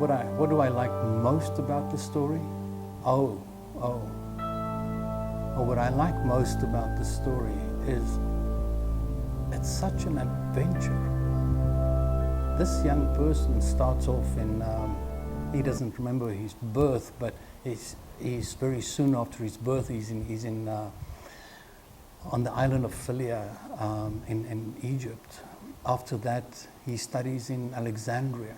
what do I like most about the story? What I like most about the story is it's such an adventure. This young person starts off in, he doesn't remember his birth, but he's very soon after his birth, he's in on the island of Philia in Egypt. After that, he studies in Alexandria.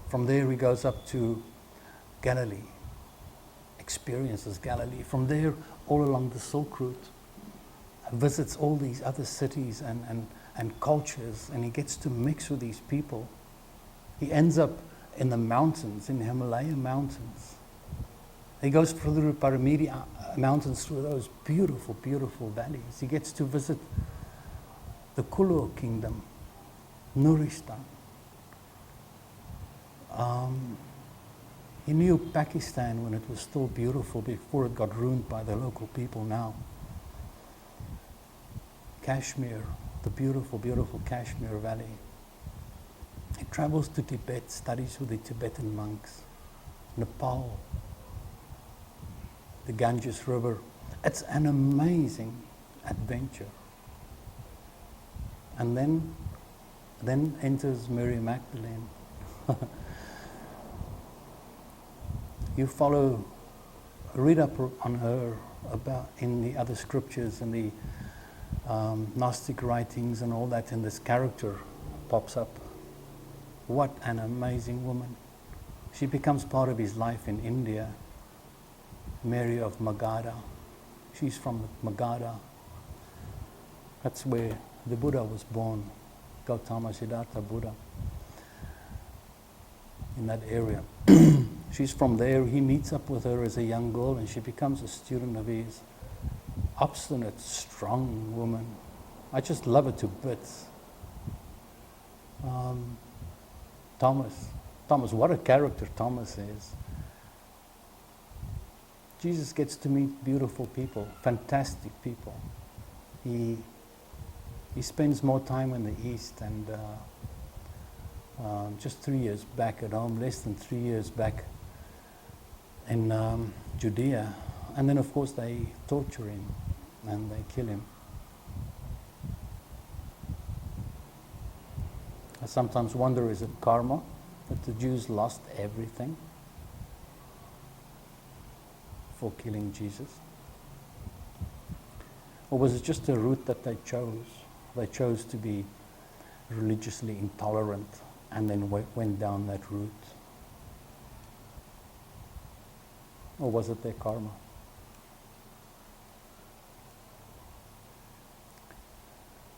From there, he goes up to Galilee, experiences Galilee. From there, all along the Silk Route, visits all these other cities and cultures, and he gets to mix with these people. He ends up in the mountains, in the Himalaya mountains. He goes through Paramiri mountains, through those beautiful, beautiful valleys. He gets to visit the Kulu kingdom, Nuristan. He knew Pakistan when it was still beautiful before it got ruined by the local people now. Kashmir, the beautiful, beautiful Kashmir Valley. He travels to Tibet, studies with the Tibetan monks. Nepal, the Ganges River. It's an amazing adventure. And then enters Mary Magdalene. You read up on her about in the other scriptures and the Gnostic writings and all that, and this character pops up. What an amazing woman. She becomes part of his life in India. Mary of Magadha. She's from Magadha. That's where the Buddha was born, Gautama Siddhartha Buddha, in that area. She's from there. He meets up with her as a young girl and she becomes a student of his. Obstinate, strong woman. I just love her to bits. Thomas, what a character Thomas is. Jesus gets to meet beautiful people, fantastic people. He spends more time in the East, and just 3 years back at home, less than 3 years back in Judea. And then of course they torture him and they kill him. I sometimes wonder, is it karma that the Jews lost everything for killing Jesus? Or was it just a route that they chose? They chose to be religiously intolerant and then went down that route. Or was it their karma?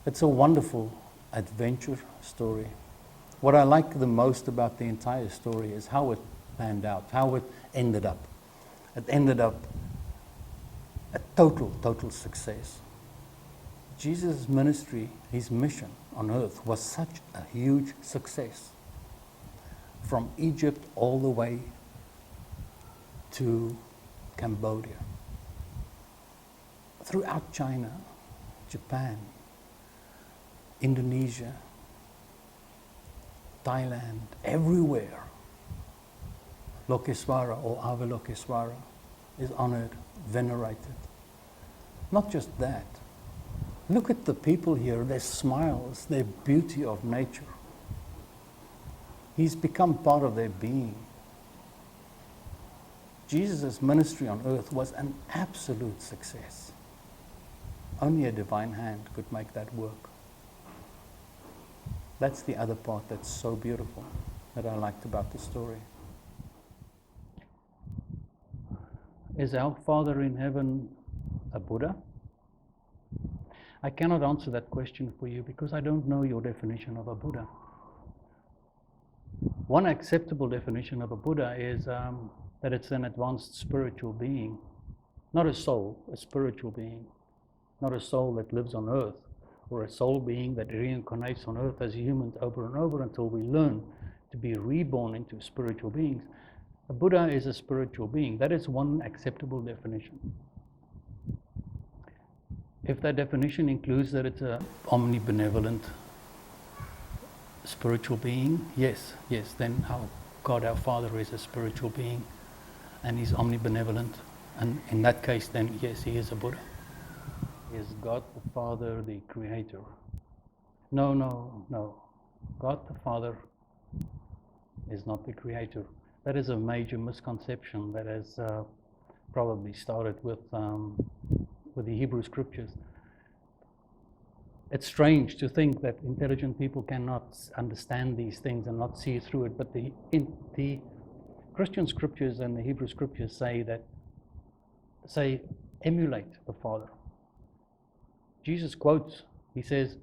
It's a wonderful adventure story. What I like the most about the entire story is how it panned out, how it ended up. It ended up a total success. Jesus' ministry, his mission on earth was such a huge success. From Egypt all the way to Cambodia. Throughout China, Japan, Indonesia, Thailand, everywhere, Lokeswara or Avalokeswara is honored, venerated. Not just that. Look at the people here, their smiles, their beauty of nature. He's become part of their being. Jesus' ministry on earth was an absolute success. Only a divine hand could make that work. That's the other part that's so beautiful that I liked about the story. Is our Father in heaven a Buddha? I cannot answer that question for you because I don't know your definition of a Buddha. One acceptable definition of a Buddha is that it's an advanced spiritual being, not a soul, a spiritual being, not a soul that lives on earth, or a soul being that reincarnates on earth as humans over and over until we learn to be reborn into spiritual beings. A Buddha is a spiritual being. That is one acceptable definition. If that definition includes that it's an omnibenevolent spiritual being, yes, then God our Father is a spiritual being and he's omnibenevolent. And in that case, then, yes, he is a Buddha. Is God the Father the Creator? No, no, no. God the Father is not the Creator. That is a major misconception that has probably started with the Hebrew Scriptures. It's strange to think that intelligent people cannot understand these things and not see through it, but the Christian Scriptures and the Hebrew Scriptures say emulate the Father. Jesus quotes, he says,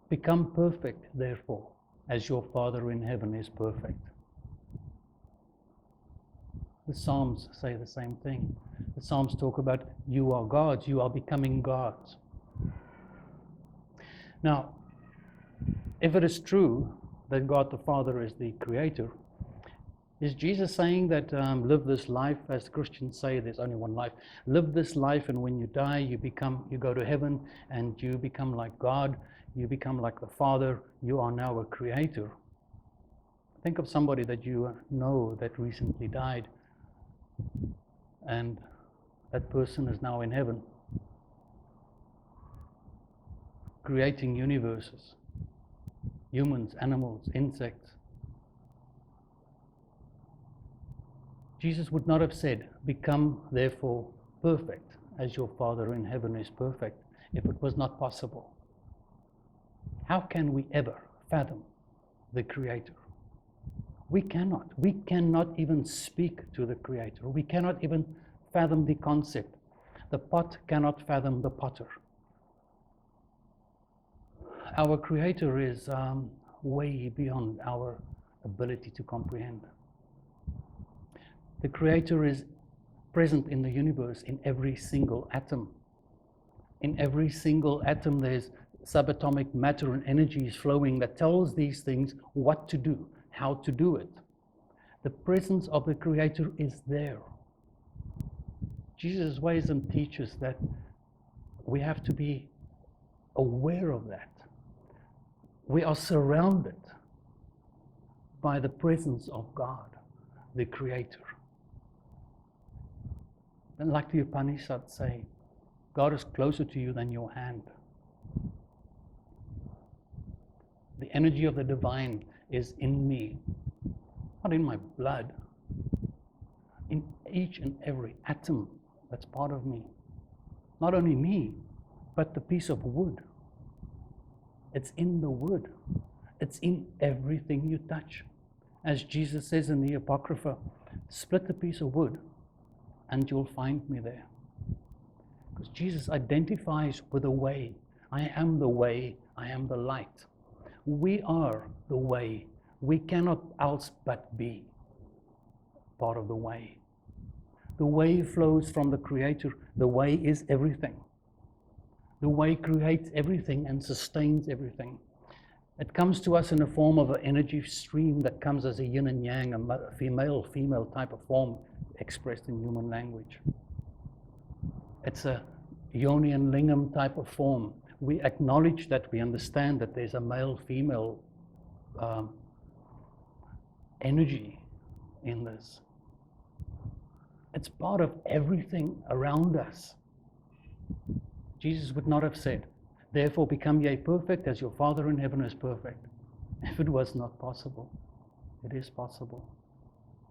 "Become perfect, therefore, as your Father in heaven is perfect." The Psalms say the same thing. The Psalms talk about you are gods, you are becoming gods. Now, if it is true that God the Father is the Creator, is Jesus saying that live this life, as Christians say, there's only one life, live this life and when you die you go to heaven and you become like God, you become like the Father, you are now a creator? Think of somebody that you know that recently died and that person is now in heaven, creating universes, humans, animals, insects. Jesus would not have said, "Become therefore perfect as your Father in heaven is perfect," if it was not possible. How can we ever fathom the Creator? We cannot. We cannot even speak to the Creator. We cannot even fathom the concept. The pot cannot fathom the potter. Our Creator is way beyond our ability to comprehend. The Creator is present in the universe in every single atom. In every single atom there's subatomic matter and energy is flowing that tells these things what to do, how to do it. The presence of the Creator is there. Jesus' ways and teaches that we have to be aware of that. We are surrounded by the presence of God, the Creator. And like the Upanishads say, God is closer to you than your hand. The energy of the divine is in me, not in my blood, in each and every atom that's part of me. Not only me, but the piece of wood. It's in the wood. It's in everything you touch. As Jesus says in the Apocrypha, split a piece of wood and you'll find me there. Because Jesus identifies with the way. I am the way, I am the light. We are the way. We cannot else but be part of the way. The way flows from the Creator. The way is everything. The way creates everything and sustains everything. It comes to us in the form of an energy stream that comes as a yin and yang, a female type of form expressed in human language. It's a yoni and lingam type of form. We acknowledge that, we understand that there's a male-female energy in this. It's part of everything around us. Jesus would not have said, "Therefore become ye perfect as your Father in heaven is perfect," if it was not possible. It is possible.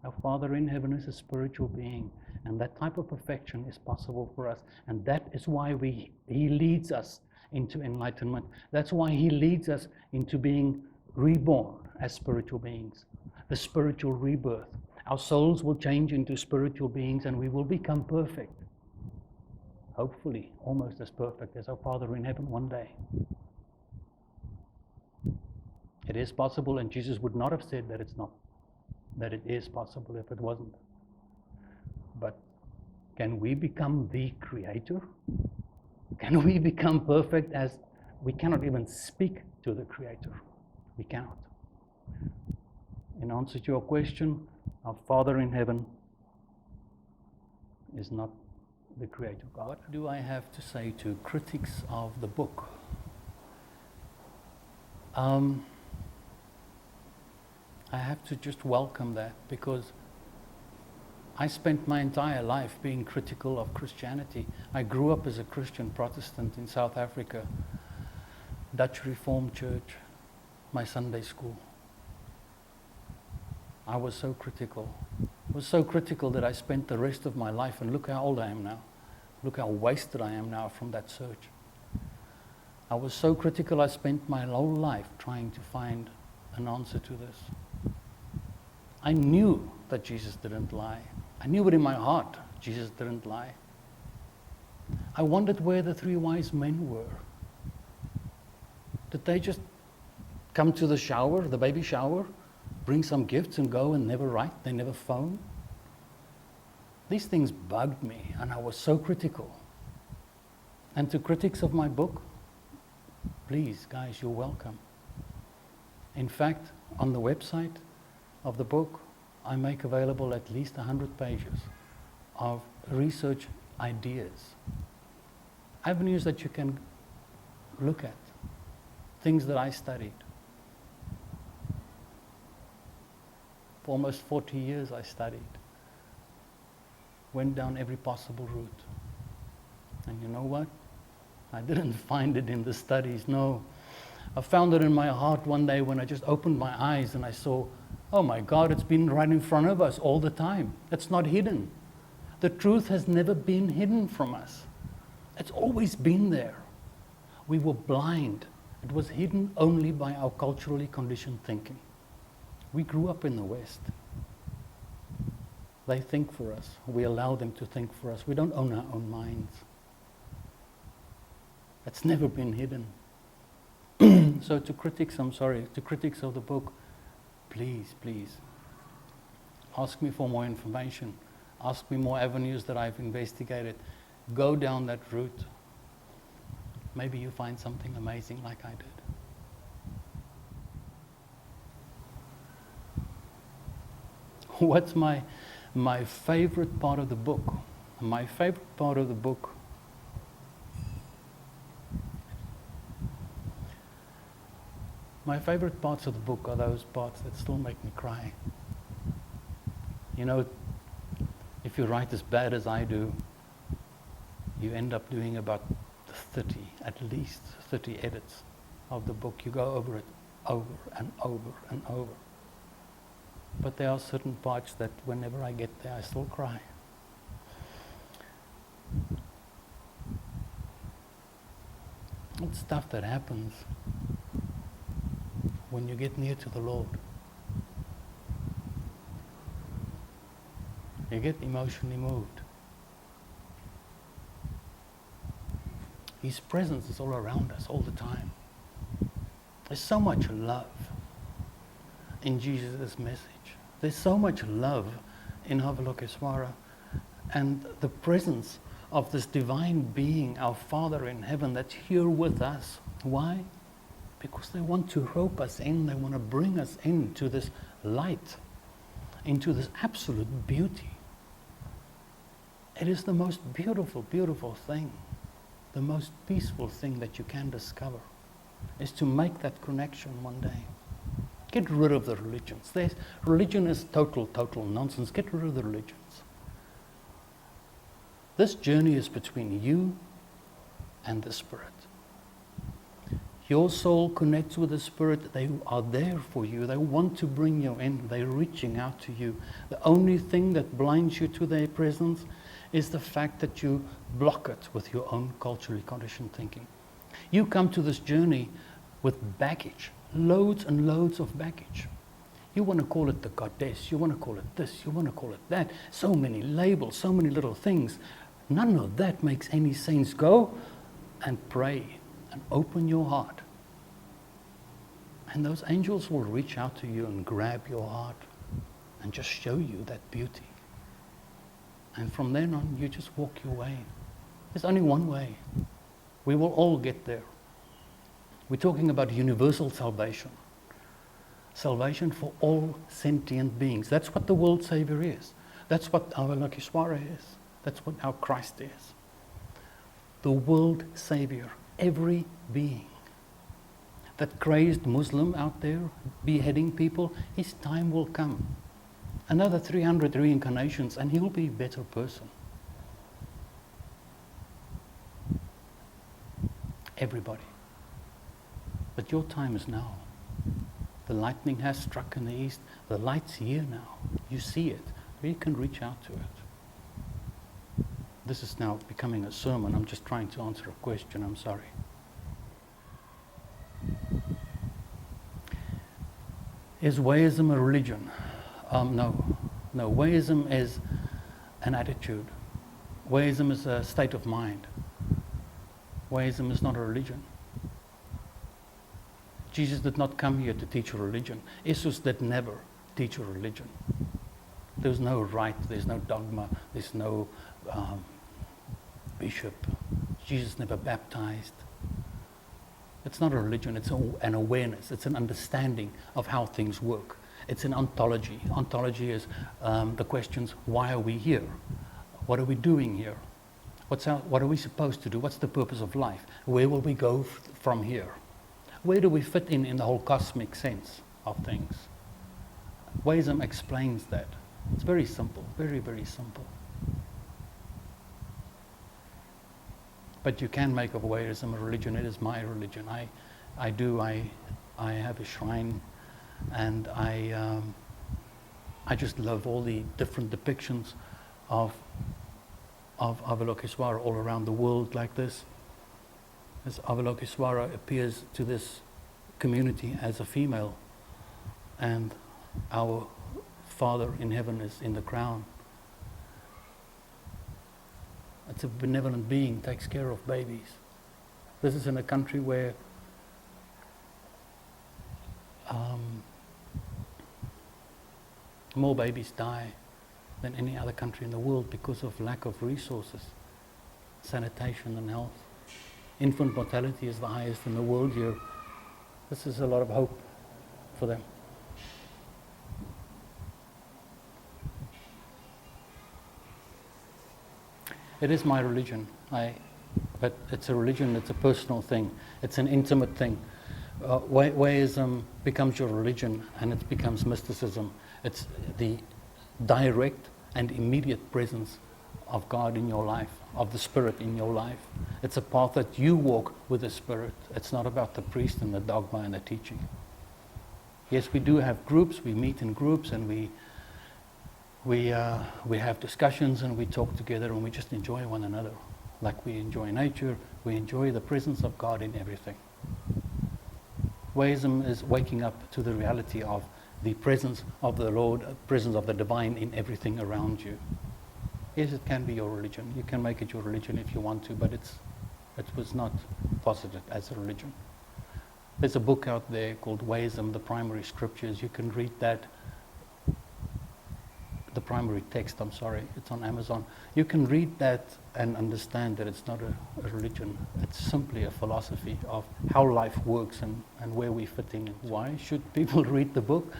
Our Father in heaven is a spiritual being, and that type of perfection is possible for us. And that is why He leads us into enlightenment. That's why He leads us into being reborn as spiritual beings. The spiritual rebirth. Our souls will change into spiritual beings and we will become perfect. Hopefully, almost as perfect as our Father in heaven one day. It is possible, and Jesus would not have said that it's not, that it is possible if it wasn't. But can we become the Creator? Can we become perfect as we cannot even speak to the Creator? We cannot. In answer to your question, our Father in heaven is not the Creator God. What do I have to say to critics of the book? I have to just welcome that, because I spent my entire life being critical of Christianity. I grew up as a Christian Protestant in South Africa, Dutch Reformed Church, my Sunday school. I was so critical. I was so critical that I spent the rest of my life, and look how old I am now. Look how wasted I am now from that search. I was so critical, I spent my whole life trying to find an answer to this. I knew that Jesus didn't lie. I knew it in my heart, Jesus didn't lie. I wondered where the 3 wise men were. Did they just come to the shower, the baby shower, bring some gifts and go and never write? They never phone? These things bugged me, and I was so critical. And to critics of my book, please, guys, you're welcome. In fact, on the website of the book, I make available at least 100 pages of research ideas, avenues that you can look at, things that I studied. For almost 40 years I studied, went down every possible route. And you know what? I didn't find it in the studies, no. I found it in my heart one day when I just opened my eyes and I saw, oh my God, it's been right in front of us all the time. It's not hidden. The truth has never been hidden from us. It's always been there. We were blind. It was hidden only by our culturally conditioned thinking. We grew up in the West. They think for us. We allow them to think for us. We don't own our own minds. It's never been hidden. So to critics of the book, please, please, ask me for more information. Ask me more avenues that I've investigated. Go down that route. Maybe you find something amazing like I did. What's my favorite part of the book? My favorite part of the book My favorite parts of the book are those parts that still make me cry. You know, if you write as bad as I do, you end up doing about 30, at least 30 edits of the book. You go over it over and over and over. But there are certain parts that whenever I get there, I still cry. It's stuff that happens when you get near to the Lord. You get emotionally moved. His presence is all around us all the time. There's so much love in Jesus' message. There's so much love in Avalokiteshvara, and the presence of this divine being, our Father in heaven, that's here with us. Why? Because they want to rope us in, they want to bring us into this light, into this absolute beauty. It is the most beautiful, beautiful thing, the most peaceful thing that you can discover, is to make that connection one day. Get rid of the religions. Religion is total nonsense. Get rid of the religions. This journey is between you and the Spirit. Your soul connects with the Spirit. They are there for you. They want to bring you in. They're reaching out to you. The only thing that blinds you to their presence is the fact that you block it with your own culturally conditioned thinking. You come to this journey with baggage, loads and loads of baggage. You want to call it the goddess, you want to call it this, you want to call it that. So many labels, so many little things. None of that makes any sense. Go and pray and open your heart. And those angels will reach out to you and grab your heart and just show you that beauty. And from then on, you just walk your way. There's only one way. We will all get there. We're talking about universal salvation. Salvation for all sentient beings. That's what the world Savior is. That's what our Avalokiteshvara is. That's what our Christ is. The world Savior. Every being. that crazed Muslim out there beheading people, his time will come. Another 300 reincarnations and he'll be a better person. Everybody. But your time is now. The lightning has struck in the east. The light's here now. You see it. You can reach out to it. This is now becoming a sermon. I'm just trying to answer a question. I'm sorry. Is Wayism a religion? No. Wayism is an attitude. Wayism is a state of mind. Wayism is not a religion. Jesus did not come here to teach a religion. Jesus did never teach a religion. There's no rite, there's no dogma, there's no bishop. Jesus never baptized. It's not a religion, it's an awareness, it's an understanding of how things work. It's an ontology. Ontology is the questions, why are we here? What are we doing here? What are we supposed to do? What's the purpose of life? Where will we go from here? Where do we fit in the whole cosmic sense of things? Wayism explains that. It's very simple, very, very simple. But you can make of Wayism a religion. It is my religion. I have a shrine, and I just love all the different depictions of Avalokiteshvara all around the world like this. As Avalokiteshvara appears to this community as a female, and our Father in heaven is in the crown. It's a benevolent being, takes care of babies. This is in a country where more babies die than any other country in the world because of lack of resources, sanitation and health. Infant mortality is the highest in the world here. This is a lot of hope for them. It is my religion, but it's a religion, it's a personal thing, it's an intimate thing. Wayism becomes your religion and it becomes mysticism. It's the direct and immediate presence of God in your life, of the Spirit in your life. It's a path that you walk with the Spirit. It's not about the priest and the dogma and the teaching. Yes, we do have groups, we meet in groups, and we have discussions and we talk together and we just enjoy one another. Like we enjoy nature, we enjoy the presence of God in everything. Wayism is waking up to the reality of the presence of the Lord, presence of the divine in everything around you. Yes, it can be your religion. You can make it your religion if you want to, but it was not posited as a religion. There's a book out there called Wayism, the Primary Scriptures. You can read that. The primary text, I'm sorry, it's on Amazon. You can read that and understand that it's not a religion. It's simply a philosophy of how life works and where we fit in. Why should people read the book?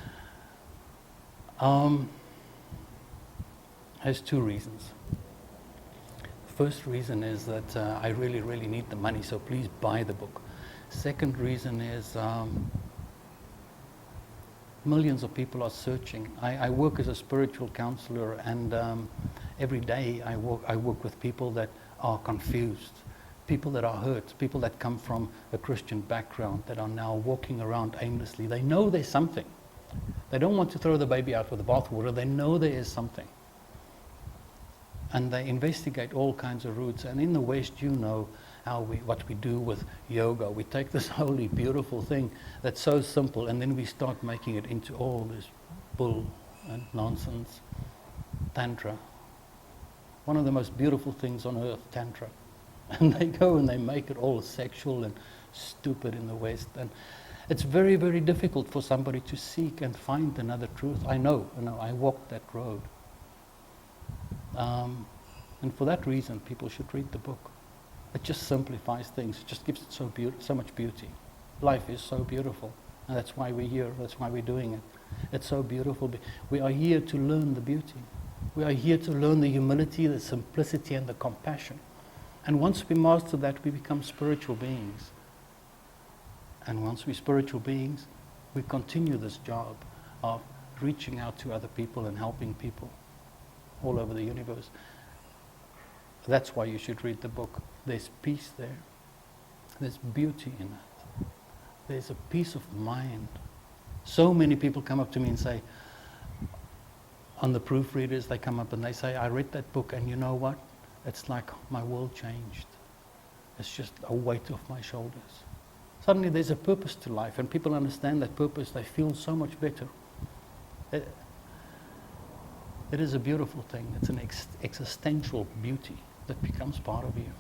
There's two reasons. The first reason is that I really, really need the money, so please buy the book. Second reason is millions of people are searching. I work as a spiritual counselor, and every day I work with people that are confused, people that are hurt, people that come from a Christian background that are now walking around aimlessly. They know there's something. They don't want to throw the baby out with the bathwater. They know there is something. And they investigate all kinds of routes. And in the West, you know what we do with yoga. We take this holy, beautiful thing that's so simple, and then we start making it into all this bull and nonsense. Tantra. One of the most beautiful things on earth, Tantra. And they go and they make it all sexual and stupid in the West. And it's very, very difficult for somebody to seek and find another truth. I know, I walked that road. And for that reason, people should read the book. It just simplifies things. It just gives it so much beauty. Life is so beautiful, and that's why we're here. That's why we're doing it. It's so beautiful. We are here to learn the beauty. We are here to learn the humility, the simplicity, and the compassion. And once we master that, we become spiritual beings. And once we're spiritual beings, we continue this job of reaching out to other people and helping people all over the universe. That's why you should read the book. There's peace there. There's beauty in it. There's a peace of mind. So many people come up to me and say, on the proofreaders, they come up and they say, I read that book and you know what? It's like my world changed. It's just a weight off my shoulders. Suddenly there's a purpose to life, and people understand that purpose, they feel so much better. It is a beautiful thing. It's an existential beauty that becomes part of you.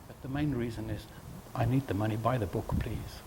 But the main reason is, I need the money, buy the book, please.